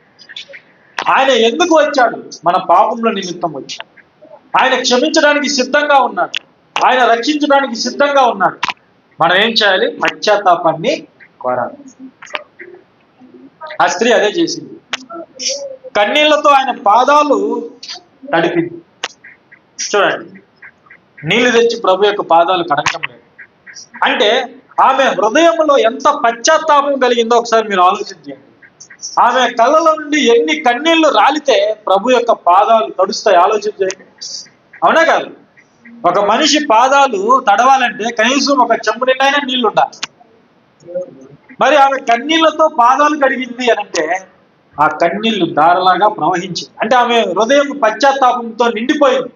ఆయన ఎందుకు వచ్చాడు? మన పాపముల నిమిత్తం వచ్చాడు. ఆయన క్షమించడానికి సిద్ధంగా ఉన్నాడు, ఆయన రక్షించడానికి సిద్ధంగా ఉన్నాడు. మనం ఏం చేయాలి? పశ్చాత్తాపాన్ని కోరాలి. ఆ స్త్రీ అదే చేసింది. కన్నీళ్లతో ఆయన పాదాలు తడిపింది. చూడండి, నీళ్లు తెచ్చి ప్రభు యొక్క పాదాలు కడగటం లేదు. అంటే ఆమె హృదయంలో ఎంత పశ్చాత్తాపం కలిగిందో ఒకసారి మీరు ఆలోచించండి. ఆమె కళ్ళలో నుండి ఎన్ని కన్నీళ్లు రాలితే ప్రభు యొక్క పాదాలు తడుస్తాయి? ఆలోచించండి. అవునా కాదు? ఒక మనిషి పాదాలు తడవాలంటే కనీసం ఒక చెంబు నిండైనా నీళ్లు ఉండాలి. మరి ఆమె కన్నీళ్లతో పాదాలు కడిగింది అనంటే ఆ కన్నీళ్లు ధారలాగా ప్రవహించింది. అంటే ఆమె హృదయం పశ్చాత్తాపంతో నిండిపోయింది.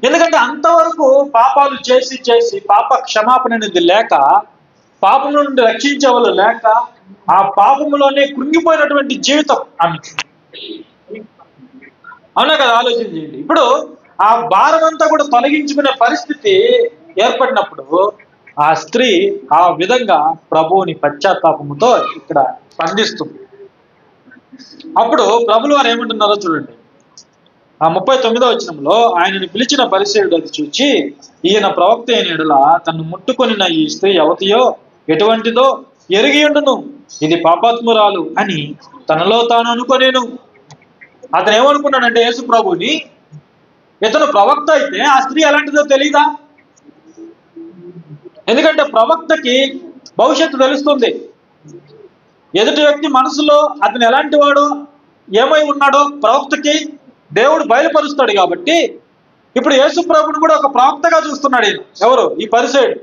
ఎందుకంటే అంతవరకు పాపాలు చేసి చేసి పాప క్షమాపణ అనేది లేక, పాపం నుండి రక్షించే వాళ్ళు లేక, ఆ పాపములోనే కృంగిపోయినటువంటి జీవితం ఆమెకి. అవునా కదా? ఆలోచించండి. ఇప్పుడు ఆ భారం అంతా కూడా తొలగించుకునే పరిస్థితి ఏర్పడినప్పుడు ఆ స్త్రీ ఆ విధంగా ప్రభువుని పశ్చాత్తాపముతో ఇక్కడ స్పందిస్తుంది. అప్పుడు ప్రభులు వారు ఏమంటున్నారో చూడండి. ఆ 39వ వచనంలో, ఆయనను పిలిచిన పరిసయ్యుడు అది చూచి, ఈయన ప్రవక్త అయిన యెడల తన్ను ముట్టుకొనిన ఈ స్త్రీ ఎవతియో ఎటువంటిదో ఎరిగి ఉండును, ఇది పాపాత్మురాలు అని తనలో తాను అనుకొనేను. అతను ఏమనుకున్నాడంటే యేసు ప్రభుని, ఇతను ప్రవక్త అయితే ఆ స్త్రీ ఎలాంటిదో తెలీదా? ఎందుకంటే ప్రవక్తకి భవిష్యత్తు తెలుస్తుంది. ఎదుటి వ్యక్తి మనసులో అతను ఎలాంటి వాడు, ఏమై ఉన్నాడో ప్రవక్తకి దేవుడు బయలుపరుస్తాడు. కాబట్టి ఇప్పుడు యేసు ప్రభుని కూడా ఒక ప్రవక్తగా చూస్తున్నాడు ఈయన. ఎవరు? ఈ పరిసయ్యుడు.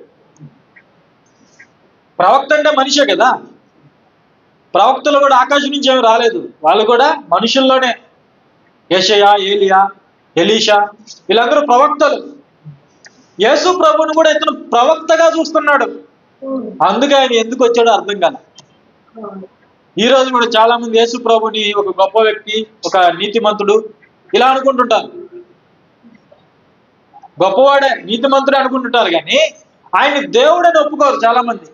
ప్రవక్త అంటే మనిషే కదా. ప్రవక్తలు కూడా ఆకాశం నుంచి ఏమి రాలేదు, వాళ్ళు కూడా మనుషుల్లోనే. యేషయా, ఏలియా, ఎలీషా, వీళ్ళందరూ ప్రవక్తలు. యేసు ప్రభుని కూడా ఇతను ప్రవక్తగా చూస్తున్నాడు. అందుకే ఆయన ఎందుకు వచ్చాడో అర్థం కాదు. ఈ రోజు కూడా చాలా మంది యేసు ప్రభుని ఒక గొప్ప వ్యక్తి, ఒక నీతిమంతుడు ఇలా అనుకుంటుంటారు. గొప్పవాడే, నీతిమంతుడే అనుకుంటుంటారు, కానీ ఆయన దేవుడని ఒప్పుకోరు. చాలా మంది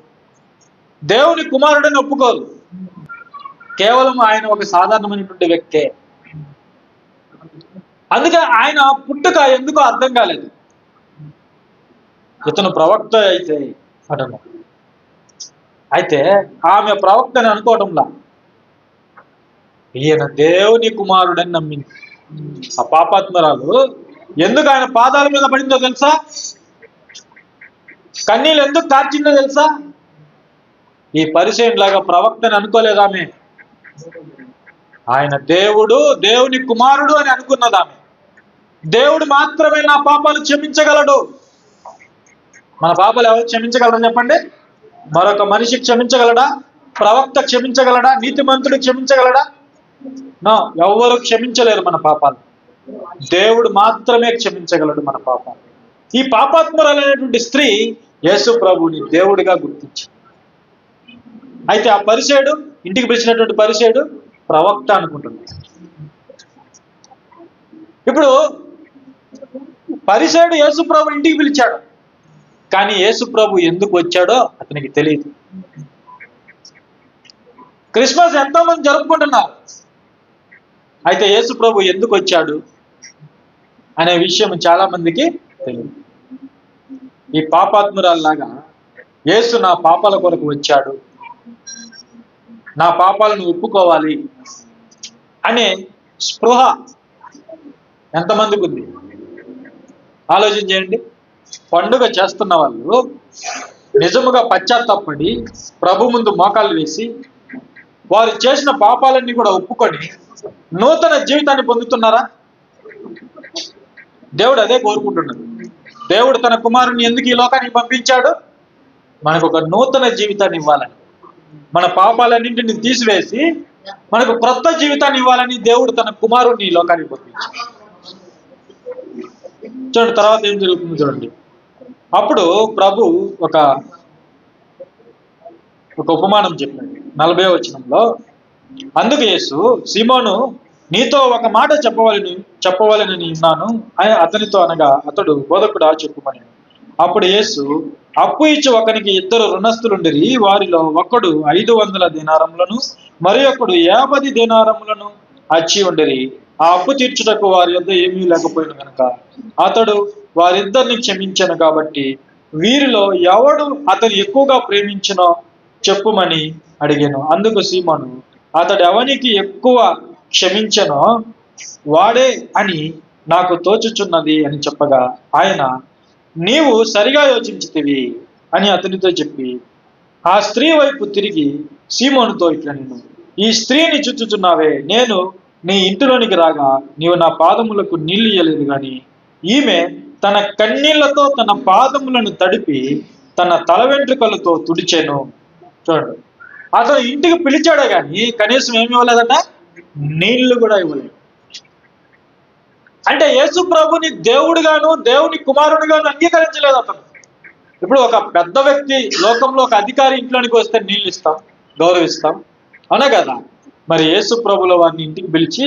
దేవుని కుమారుడని ఒప్పుకోరు. కేవలం ఆయన ఒక సాధారణమైనటువంటి వ్యక్తే. అందుకే ఆయన పుట్టుక ఎందుకో అర్థం కాలేదు. ఇతను ప్రవక్త అయితే అంటున్నా, అయితే ఆమె ప్రవక్తని అనుకోవటంలా ఈయన దేవుని కుమారుడని నమ్మింది. ఆ పాపాత్మరాలు ఎందుకు ఆయన పాదాల మీద పడిందో తెలుసా? కన్నీళ్ళు ఎందుకు కార్చిందో తెలుసా? ఈ పరిచయంలాగా ప్రవక్తని అనుకోలేదు ఆమె. ఆయన దేవుడు, దేవుని కుమారుడు అని అనుకున్నది ఆమె. దేవుడు మాత్రమే నా పాపాలు క్షమించగలడు. మన పాపాలు ఎవరు క్షమించగలరు చెప్పండి? మరొక మనిషి క్షమించగలడా? ప్రవక్త క్షమించగలడా? నీతిమంతుడు క్షమించగలడా? నో, ఎవరు క్షమించలేరు మన పాపాలు. దేవుడు మాత్రమే క్షమించగలడు మన పాపాలు. ఈ పాపాత్మురాలైనటువంటి స్త్రీ యేసు ప్రభుని దేవుడిగా గుర్తించింది. అయితే ఆ పరిసేయుడు, ఇంటికి పిలిచినటువంటి పరిసేయుడు ప్రవక్త అనుకుంటున్నాడు. ఇప్పుడు పరిసేయుడు యేసు ప్రభు ఇంటికి పిలిచాడు, కానీ యేసు ప్రభు ఎందుకు వచ్చాడో అతనికి తెలియదు. క్రిస్మస్ ఎంతో మంది జరుపుకుంటున్నారు, అయితే యేసు ప్రభు ఎందుకు వచ్చాడు అనే విషయం చాలా మందికి తెలియదు. ఈ పాపాత్మురాల్లాగా యేసు నా పాపాల కొరకు వచ్చాడు, నా పాపాలను ఒప్పుకోవాలి అనే స్పృహ ఎంతమందికి ఉంది? ఆలోచన చేయండి. పండుగ చేస్తున్న వాళ్ళు నిజముగా పశ్చాత్తాపడి ప్రభు ముందు మోకాళ్ళు వేసి వారు చేసిన పాపాలన్నీ కూడా ఒప్పుకొని నూతన జీవితాన్ని పొందుతున్నారా? దేవుడు అదే కోరుకుంటున్నాడు. దేవుడు తన కుమారుని ఎందుకు ఈ లోకానికి పంపించాడు? మనకు ఒక నూతన జీవితాన్ని ఇవ్వాలని, మన పాపాలన్నింటిని తీసివేసి మనకు క్రొత్త జీవితాన్ని ఇవ్వాలని దేవుడు తన కుమారుని ఈ లోకానికి పంపించాడు. చూడండి తర్వాత ఏం జరుగుతుంది చూడండి. అప్పుడు ప్రభు ఒక ఉపమానం చెప్పాడు 40వ వచనంలో. అందుకు యేసు, సీమోను, నీతో ఒక మాట చెప్పవలనని ఉన్నాను అతనితో అనగా, అతడు, బోధకుడా చెప్పుమని. అప్పుడు యేసు, అప్పు ఇచ్చి ఒకనికి 2 రుణస్థులుండిరి. వారిలో ఒకడు 500 దీనారములను మరి ఒకడు 50 దీనారములను అచ్చి ఉండిరి. ఆ అప్పు తీర్చుటకు వారి యొద్ద ఏమీ లేకపోయిన కనుక అతడు వారిద్దరిని క్షమించను. కాబట్టి వీరిలో ఎవడు అతను ఎక్కువగా ప్రేమించినో చెప్పుమని అడిగాను. అందుకు సీమోను, అతడు ఎవనికి ఎక్కువ క్షమించనో వాడే అని నాకు తోచుచున్నది అని చెప్పగా, ఆయన, నీవు సరిగా యోచించితివి అని అతనితో చెప్పి ఆ స్త్రీ వైపు తిరిగి సీమోనుతో ఇట్లా, నేను ఈ స్త్రీని చుచ్చుచున్నావే, నేను నీ ఇంటిలోనికి రాగా నీవు నా పాదములకు నీళ్లు ఇయ్యలేదు, కానీ ఈమె తన కన్నీళ్లతో తన పాదములను తడిపి తన తల వెంట్రుకలతో తుడిచెను. చూడండి, అతను ఇంటికి పిలిచాడే కానీ కనీసం ఏమి ఇవ్వలేదట? నీళ్లు కూడా ఇవ్వలేదు. అంటే యేసు ప్రభుని దేవుడిగాను దేవుని కుమారుడిగాను అంగీకరించలేదు అతను. ఇప్పుడు ఒక పెద్ద వ్యక్తి, లోకంలో ఒక అధికారి ఇంట్లోనికి వస్తే నీళ్ళు ఇస్తాం, గౌరవిస్తాం, అవునా కదా? మరి యేసు ప్రభుల వారిని ఇంటికి పిలిచి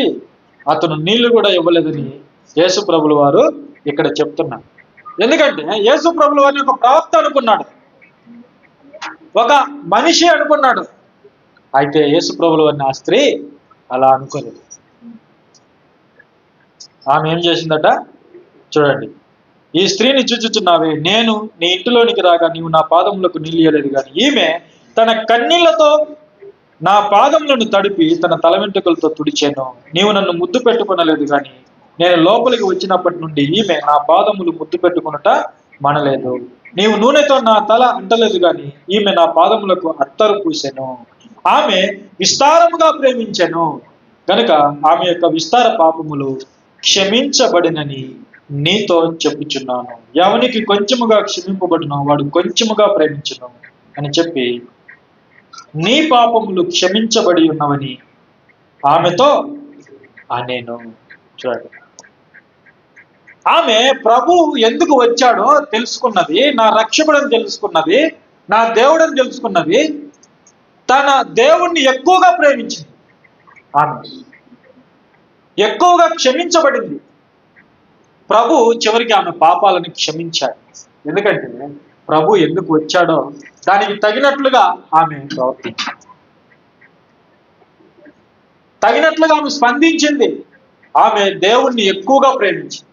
అతను నీళ్లు కూడా ఇవ్వలేదని యేసు ప్రభుల వారు ఇక్కడ చెప్తున్నారు. ఎందుకంటే యేసు ప్రభుల వారిని ఒక ప్రవక్త అనుకున్నాడు, ఒక మనిషి అనుకున్నాడు. అయితే యేసు ప్రభుల వారిని ఆ స్త్రీ అలా అనుకోలేదు. ఆమె ఏం చేసిందట చూడండి. ఈ స్త్రీని చూచుచున్నావే, నేను నీ ఇంటిలోనికి రాగా నీవు నా పాదములకు నీళ్ళు ఇయ్యలేదు, కానీ ఈమె తన కన్నీళ్లతో నా పాదములను తడిపి తన తల వెంట్రుకలతో తుడిచాను. నీవు నన్ను ముద్దు పెట్టుకొనలేదు, కానీ నేను లోపలికి వచ్చినప్పటి నుండి ఈమె నా పాదములు ముద్దు పెట్టుకున్నట మనలేదు. నీవు నూనెతో నా తల అంటలేదు, కానీ ఈమె నా పాదములకు అత్తరు పూసెను. ఆమె విస్తారముగా ప్రేమించెను గనుక ఆమె యొక్క విస్తార పాపములు క్షమించబడినని నీతో చెప్పుచున్నాను. ఎవనికి కొంచెముగా క్షమింపబడినో వాడు కొంచెముగా ప్రేమించును అని చెప్పి నీ పాపములు క్షమించబడి ఉన్నవని ఆమెతో అనేను. చూడండి, ఆమె ప్రభు ఎందుకు వచ్చాడో తెలుసుకున్నది, నా రక్షకుడని తెలుసుకున్నది, నా దేవుడని తెలుసుకున్నది, తన దేవుణ్ణి ఎక్కువగా ప్రేమించింది. ఆమె ఎక్కువగా క్షమించబడింది. ప్రభు చివరికి ఆమె పాపాలను క్షమించాడు. ఎందుకంటే ప్రభు ఎందుకు వచ్చాడో దానికి తగినట్లుగా ఆమె ప్రవర్తించింది, తగినట్లుగా ఆమె స్పందించింది. ఆమె దేవుణ్ణి ఎక్కువగా ప్రేమించింది.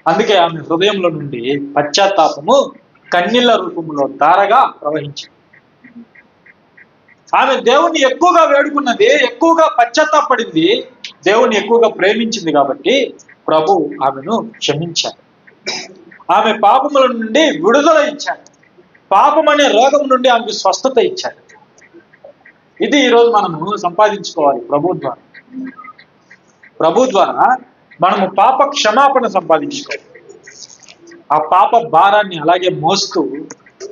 అందుకే ఆమె హృదయంలో నుండి పశ్చాత్తాపము కన్నీళ్ల రూపంలో ధారగా ప్రవహించింది. ఆమె దేవుణ్ణి ఎక్కువగా వేడుకున్నది, ఎక్కువగా పశ్చాత్తాపడింది, దేవుణ్ణి ఎక్కువగా ప్రేమించింది. కాబట్టి ప్రభు ఆమెను క్షమించాడు. ఆమె పాపముల నుండి విడుదల ఇచ్చాడు. పాపం అనే రోగం నుండి ఆమెకు స్వస్థత ఇచ్చాడు. ఇది ఈరోజు మనము సంపాదించుకోవాలి ప్రభు ద్వారా. ప్రభు ద్వారా మనము పాప క్షమాపణ సంపాదించుకోవాలి. ఆ పాప భారాన్ని అలాగే మోస్తూ,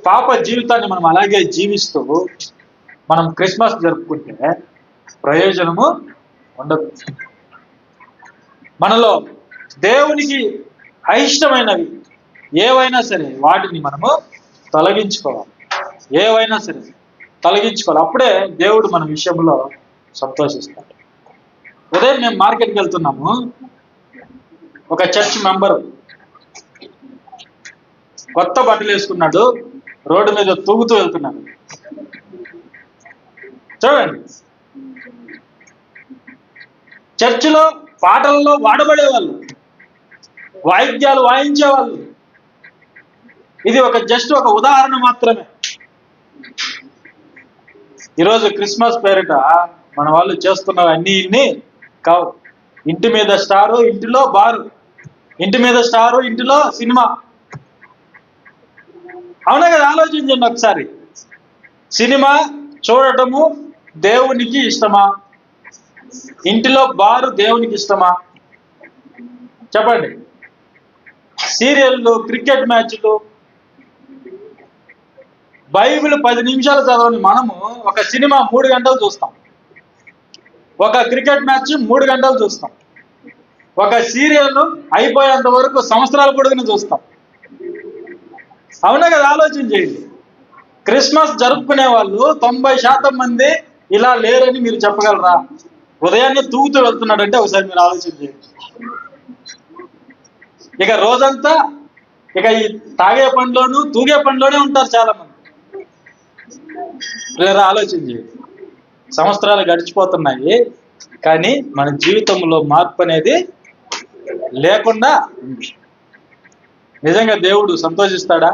పాప జీవితాన్ని మనం అలాగే జీవిస్తూ మనం క్రిస్మస్ జరుపుకుంటే ప్రయోజనము ఉండదు. మనలో దేవునికి అయిష్టమైనవి ఏవైనా సరే వాటిని మనము తొలగించుకోవాలి. ఏవైనా సరే తొలగించుకోవాలి. అప్పుడే దేవుడు మన విషయంలో సంతోషిస్తాడు. ఉదయం మేము మార్కెట్కి వెళ్తున్నాము. ఒక చర్చ్ మెంబరు కొత్త బట్టలు వేసుకున్నాడు, రోడ్డు మీద తూగుతూ వెళ్తున్నాడు. చూడండి, చర్చిలో పాటల్లో వాడబడేవాళ్ళు, వాయిద్యాలు వాయించేవాళ్ళు. ఇది జస్ట్ ఒక ఉదాహరణ మాత్రమే. ఈరోజు క్రిస్మస్ పేరిట మన వాళ్ళు చేస్తున్నవి అన్ని కావు. ఇంటి మీద స్టారు, ఇంటిలో బారు, ఇంటి మీద స్టారు, ఇంటిలో సినిమా. అవునా కదా? ఆలోచించండి ఒకసారి. సినిమా చూడటము దేవునికి ఇష్టమా? ఇంటిలో బారు దేవునికి ఇష్టమా? చెప్పండి. సీరియళ్ళు, క్రికెట్ మ్యాచ్లు, బైబిల్ 10 నిమిషాలు చదవని మనము ఒక సినిమా 3 గంటలు చూస్తాం. ఒక క్రికెట్ మ్యాచ్ 3 గంటలు చూస్తాం. ఒక సీరియల్ అయిపోయేంత వరకు సంవత్సరాల పొడుగున చూస్తాం. అవునా కదా? ఆలోచన చేయండి. క్రిస్మస్ జరుపుకునే వాళ్ళు 90% మంది ఇలా లేరని మీరు చెప్పగలరా? ఉదయాన్నే తూగుతూ వెళ్తున్నాడంటే ఒకసారి మీరు ఆలోచన చేయండి. ఇక రోజంతా ఈ తాగే పనిలోనూ తూగే పనిలోనే ఉంటారు చాలా మంది. ఆలోచన చేయండి. సంవత్సరాలు గడిచిపోతున్నాయి, కానీ మన జీవితంలో మార్పు అనేది లేకుండా ఉంది. నిజంగా దేవుడు సంతోషిస్తాడా?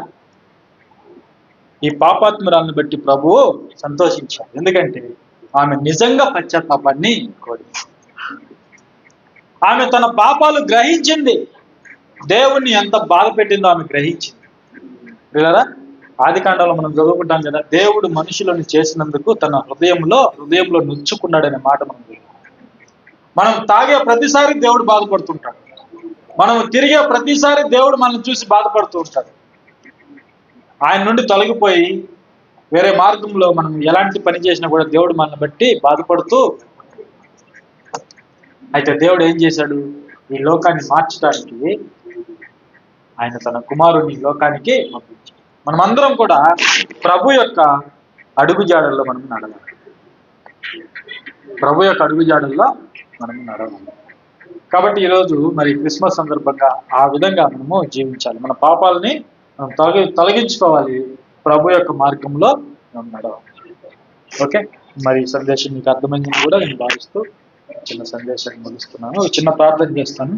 ఈ పాపాత్మురాలను బట్టి ప్రభువు సంతోషించాడు. ఎందుకంటే ఆమె నిజంగా పశ్చాత్తాపాన్ని కోరింది. ఆమె తన పాపాలు గ్రహించింది. దేవుణ్ణి ఎంత బాధ పెట్టిందో ఆమె గ్రహించింది. వీళ్ళరా ఆదికాండంలో మనం చదువుకుంటాం కదా, దేవుడు మనుషులను చేసినందుకు తన హృదయంలో నొచ్చుకున్నాడనే మాట మనం తాగే ప్రతిసారి దేవుడు బాధపడుతుంటాడు. మనం తిరిగే ప్రతిసారి దేవుడు మనల్ని చూసి బాధపడుతూ ఉంటాడు. ఆయన నుండి తొలగిపోయి వేరే మార్గంలో మనం ఎలాంటి పని చేసినా కూడా దేవుడు మనల్ని బట్టి బాధపడుతూ. అయితే దేవుడు ఏం చేశాడు? ఈ లోకాన్ని మార్చడానికి ఆయన తన కుమారుని లోకానికి పంపించాడు. మనమందరం కూడా ప్రభు యొక్క అడుగుజాడల్లో మనం నడవాలి. ప్రభు యొక్క అడుగుజాడల్లో మనము నడవాలి. కాబట్టి ఈరోజు మరి క్రిస్మస్ సందర్భంగా ఆ విధంగా మనము జీవించాలి. మన పాపాలని మనం తొలగించుకోవాలి. ప్రభు యొక్క మార్గంలో మనం నడవాలి. ఓకే, మరి ఈ సందేశం మీకు అర్థమైందని కూడా నేను భావిస్తూ చిన్న సందేశాన్ని ముగిస్తున్నాను. చిన్న ప్రార్థన చేస్తాను.